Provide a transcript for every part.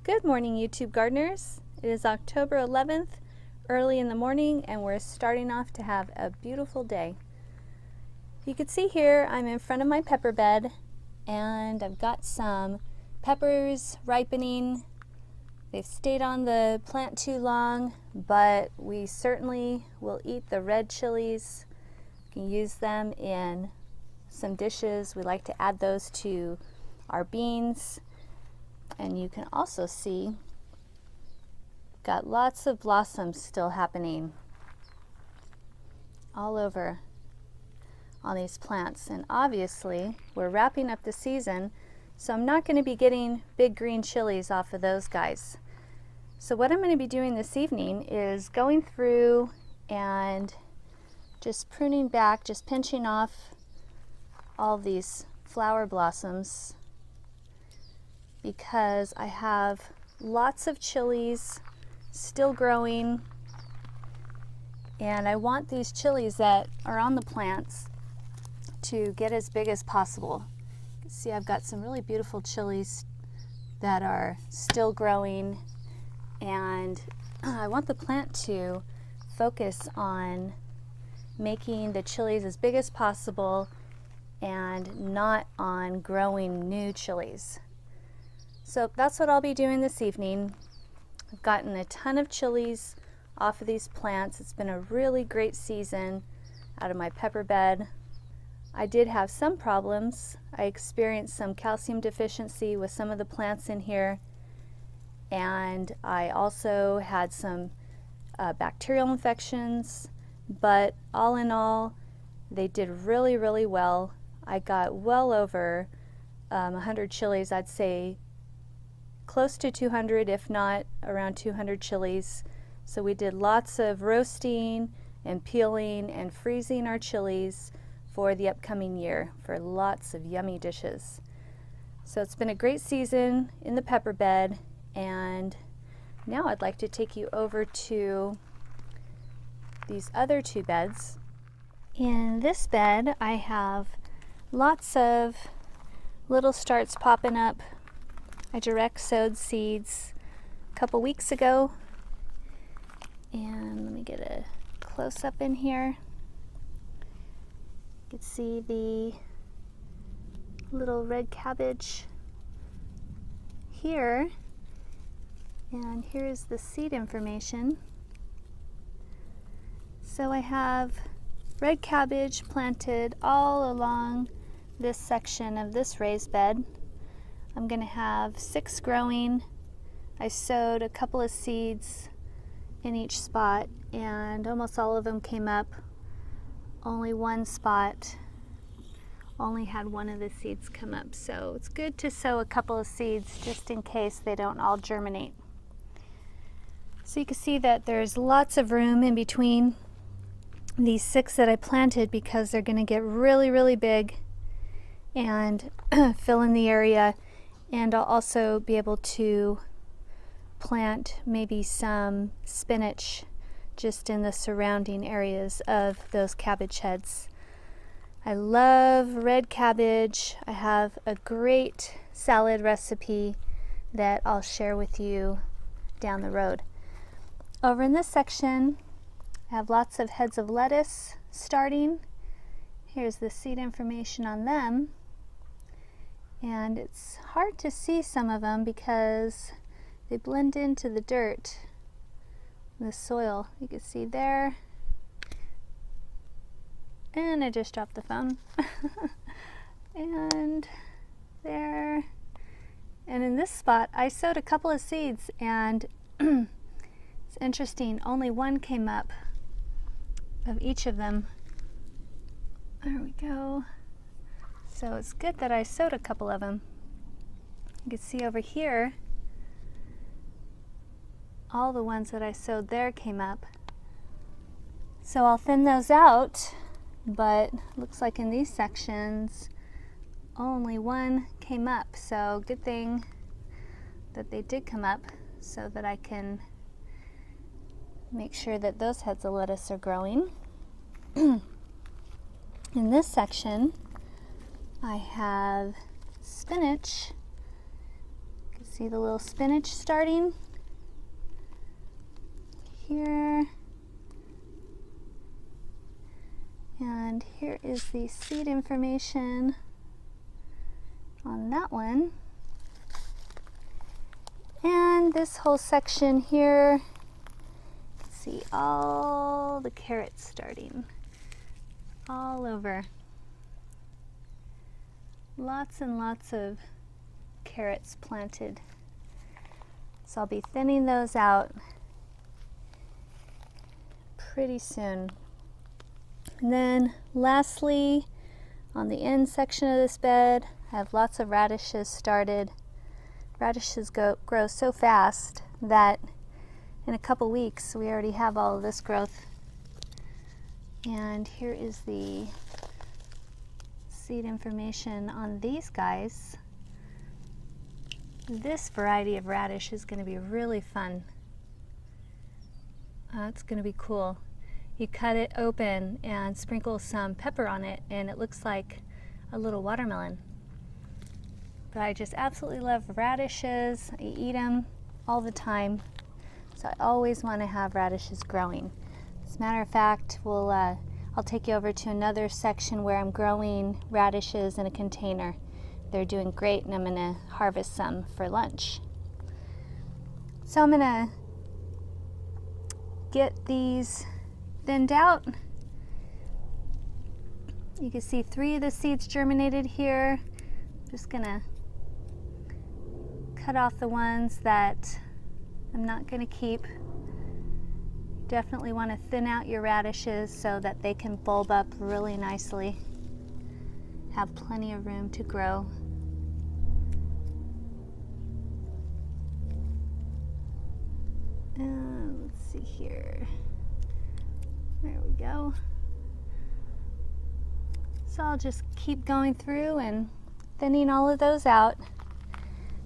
Good morning, YouTube gardeners. It is October 11th, early in the morning, and we're starting off to have a beautiful day. You can see here I'm in front of my pepper bed, and I've got some peppers ripening. They've stayed on the plant too long, but we certainly will eat the red chilies. You can use them in some dishes. We like to add those to our beans. And you can also see got lots of blossoms still happening all over on these plants. And obviously we're wrapping up the season, so I'm not going to be getting big green chilies off of those guys. So what I'm going to be doing this evening is going through and just pruning back, just pinching off all these flower blossoms, because I have lots of chilies still growing, and I want these chilies that are on the plants to get as big as possible. You can see I've got some really beautiful chilies that are still growing, and I want the plant to focus on making the chilies as big as possible and not on growing new chilies. So that's what I'll be doing this evening. I've gotten a ton of chilies off of these plants. It's been a really great season out of my pepper bed. I did have some problems. I experienced some calcium deficiency with some of the plants in here, and I also had some bacterial infections, but all in all they did really well. I got well over 100 chilies, I'd say close to 200, if not around 200 chilies. So we did lots of roasting and peeling and freezing our chilies for the upcoming year for lots of yummy dishes. So it's been a great season in the pepper bed, and now I'd like to take you over to these other two beds. In this bed I have lots of little starts popping up. I direct sowed seeds a couple weeks ago, and let me get a close up in here. You can see the little red cabbage here, and here is the seed information. So I have red cabbage planted all along this section of this raised bed. I'm going to have 6 growing. I sowed a couple of seeds in each spot, and almost all of them came up. Only one spot only had one of the seeds come up, so it's good to sow a couple of seeds just in case they don't all germinate. So you can see that there's lots of room in between these 6 that I planted, because they're going to get really big and fill in the area. And I'll also be able to plant maybe some spinach just in the surrounding areas of those cabbage heads. I love red cabbage. I have a great salad recipe that I'll share with you down the road. Over in this section, I have lots of heads of lettuce starting. Here's the seed information on them. And it's hard to see some of them because they blend into the dirt, the soil. You can see there. And I just dropped the phone. And there. And in this spot, I sowed a couple of seeds, and it's interesting, only one came up of each of them. There we go. So it's good that I sowed a couple of them. You can see over here, all the ones that I sowed there came up. So I'll thin those out, but looks like in these sections, only one came up. So good thing that they did come up, so that I can make sure that those heads of lettuce are growing. In this section, I have spinach. You can See the little spinach starting here. And here is the seed information on that one. And this whole section here, you can see all the carrots starting all over. Lots and lots of carrots planted. So I'll be thinning those out pretty soon. And then lastly, on the end section of this bed, I have lots of radishes started. Radishes grow so fast that in a couple weeks we already have all of this growth. And here is the seed information on these guys. This variety of radish is going to be really fun. It's going to be cool. You cut it open and sprinkle some pepper on it and it looks like a little watermelon. But I just absolutely love radishes. I eat them all the time. So I always want to have radishes growing. As a matter of fact, I'll take you over to another section where I'm growing radishes in a container. They're doing great and I'm going to harvest some for lunch. So I'm going to get these thinned out. You can see 3 of the seeds germinated here. I'm just going to cut off the ones that I'm not going to keep. Definitely want to thin out your radishes so that they can bulb up really nicely. Have plenty of room to grow. Let's see here. There we go. So I'll just keep going through and thinning all of those out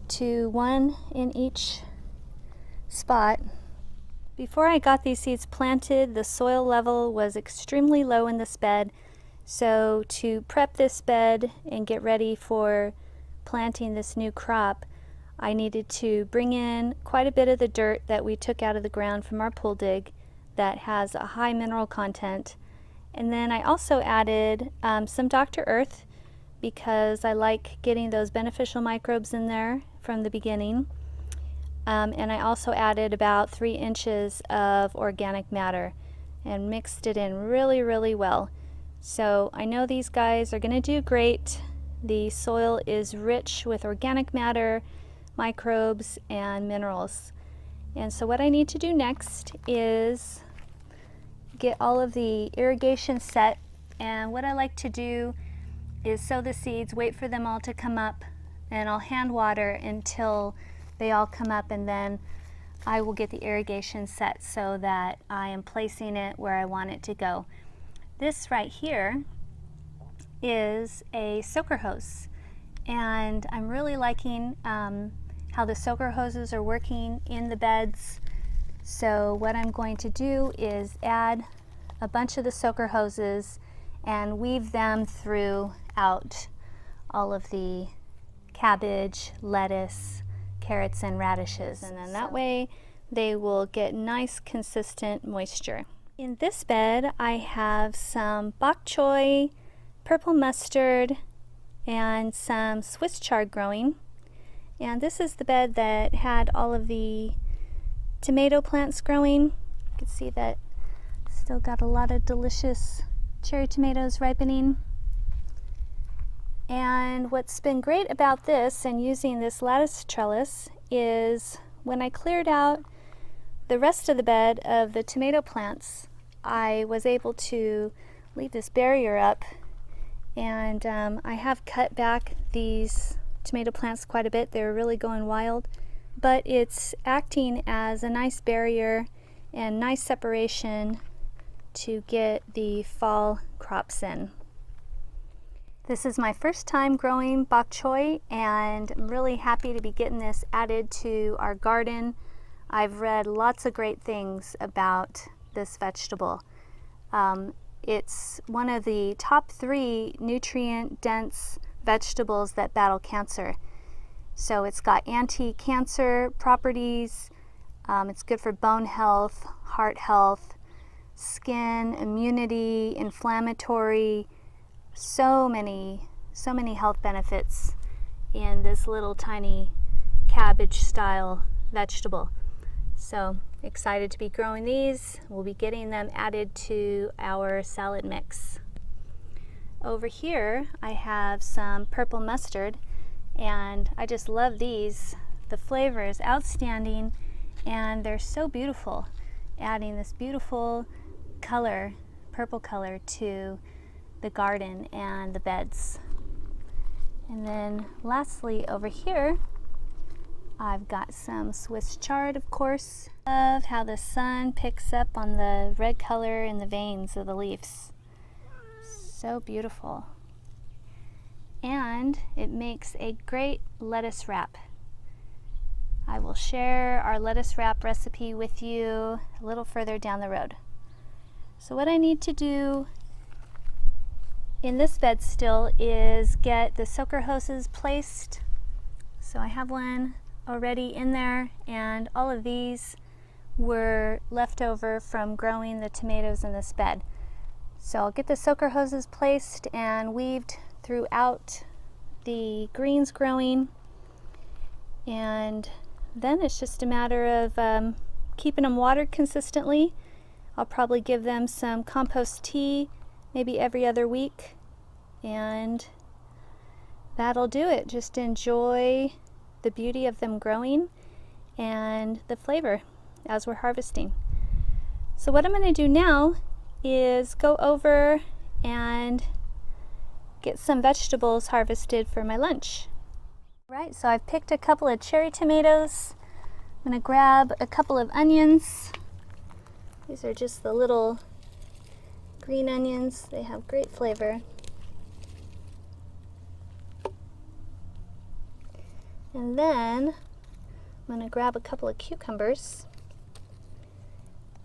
to 1 in each spot. Before I got these seeds planted, the soil level was extremely low in this bed. So to prep this bed and get ready for planting this new crop, I needed to bring in quite a bit of the dirt that we took out of the ground from our pool dig that has a high mineral content. And then I also added some Dr. Earth because I like getting those beneficial microbes in there from the beginning. And I also added about 3 inches of organic matter and mixed it in really, really well. So I know these guys are going to do great. The soil is rich with organic matter, microbes, and minerals. And so what I need to do next is get all of the irrigation set. And what I like to do is sow the seeds, wait for them all to come up, and I'll hand water until they all come up, and then I will get the irrigation set so that I am placing it where I want it to go. This right here is a soaker hose, and I'm really liking how the soaker hoses are working in the beds. So what I'm going to do is add a bunch of the soaker hoses and weave them throughout all of the cabbage, lettuce, carrots, and radishes, and then that way they will get nice consistent moisture. In this bed I have some bok choy, purple mustard, and some Swiss chard growing. And this is the bed that had all of the tomato plants growing. You can see that still got a lot of delicious cherry tomatoes ripening. And what's been great about this and using this lattice trellis is when I cleared out the rest of the bed of the tomato plants, I was able to leave this barrier up, and I have cut back these tomato plants quite a bit. They're really going wild, but it's acting as a nice barrier and nice separation to get the fall crops in. This is my first time growing bok choy, and I'm really happy to be getting this added to our garden. I've read lots of great things about this vegetable. It's one of the top 3 nutrient-dense vegetables that battle cancer. So it's got anti-cancer properties. It's good for bone health, heart health, skin, immunity, inflammatory, so many health benefits in this little tiny cabbage style vegetable. So excited to be growing these. We'll be getting them added to our salad mix. Over here I have some purple mustard, and I just love these. The flavor is outstanding and they're so beautiful, adding this beautiful color, purple color, to the garden and the beds. And then lastly over here I've got some Swiss chard, of course. Love how the sun picks up on the red color in the veins of the leaves. So beautiful. And it makes a great lettuce wrap. I will share our lettuce wrap recipe with you a little further down the road. So what I need to do in this bed still is get the soaker hoses placed. So I have one already in there, and all of these were left over from growing the tomatoes in this bed. So I'll get the soaker hoses placed and weaved throughout the greens growing, and then it's just a matter of keeping them watered consistently. I'll probably give them some compost tea maybe every other week, and that'll do it. Just enjoy the beauty of them growing and the flavor as we're harvesting. So what I'm going to do now is go over and get some vegetables harvested for my lunch. Right, so I've picked a couple of cherry tomatoes. I'm going to grab a couple of onions. These are just the little green onions. They have great flavor. And then I'm going to grab a couple of cucumbers.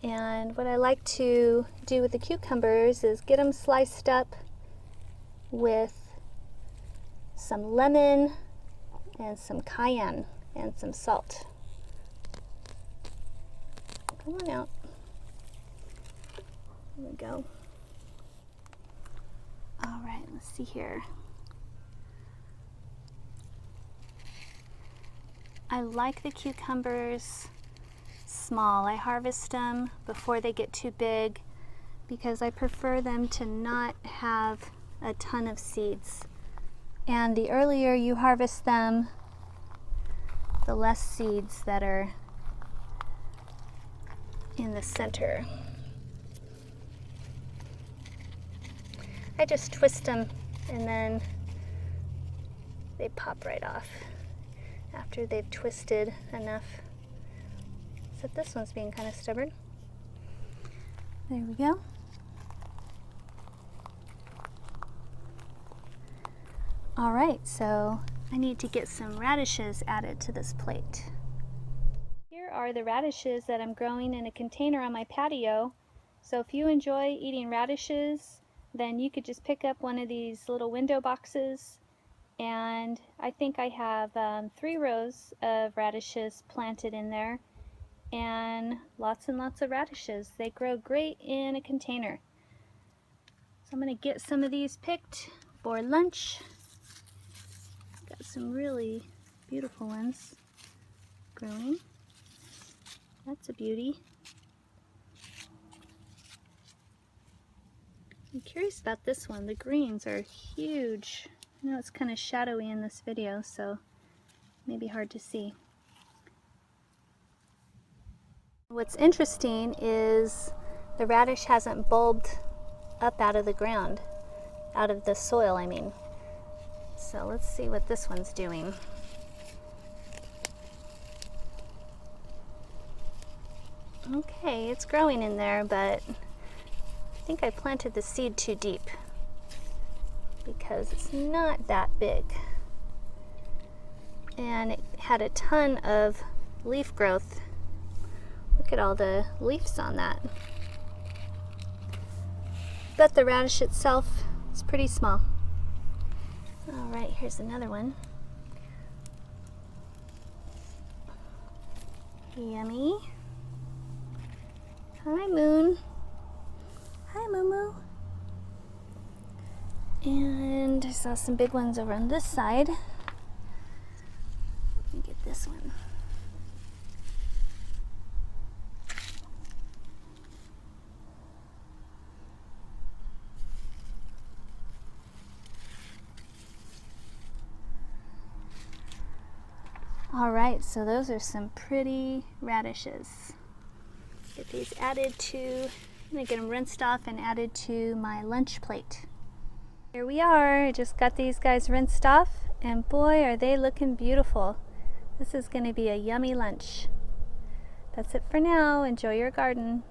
And what I like to do with the cucumbers is get them sliced up with some lemon and some cayenne and some salt. Come on out. There we go. All right, let's see here. I like the cucumbers small. I harvest them before they get too big because I prefer them to not have a ton of seeds. And the earlier you harvest them, the less seeds that are in the center. I just twist them and then they pop right off after they've twisted enough. Except this one's being kind of stubborn. There we go. All right, so I need to get some radishes added to this plate. Here are the radishes that I'm growing in a container on my patio. So if you enjoy eating radishes, then you could just pick up one of these little window boxes, and I think I have 3 rows of radishes planted in there, and lots of radishes. They grow great in a container. So I'm going to get some of these picked for lunch. Got some really beautiful ones growing. That's a beauty. I'm curious about this one. The greens are huge. I know it's kind of shadowy in this video, so maybe hard to see. What's interesting is the radish hasn't bulbed up out of the ground, out of the soil, I mean. So let's see what this one's doing. Okay, it's growing in there, but I think I planted the seed too deep because it's not that big. And it had a ton of leaf growth. Look at all the leaves on that. But the radish itself is pretty small. All right, here's another one. Yummy. Hi, Moon. Hi, Moo. And I saw some big ones over on this side. Let me get this one. All right, so those are some pretty radishes. Get these added to, I'm gonna get them rinsed off and added to my lunch plate. Here we are, I just got these guys rinsed off, and boy, are they looking beautiful. This is gonna be a yummy lunch. That's it for now. Enjoy your garden.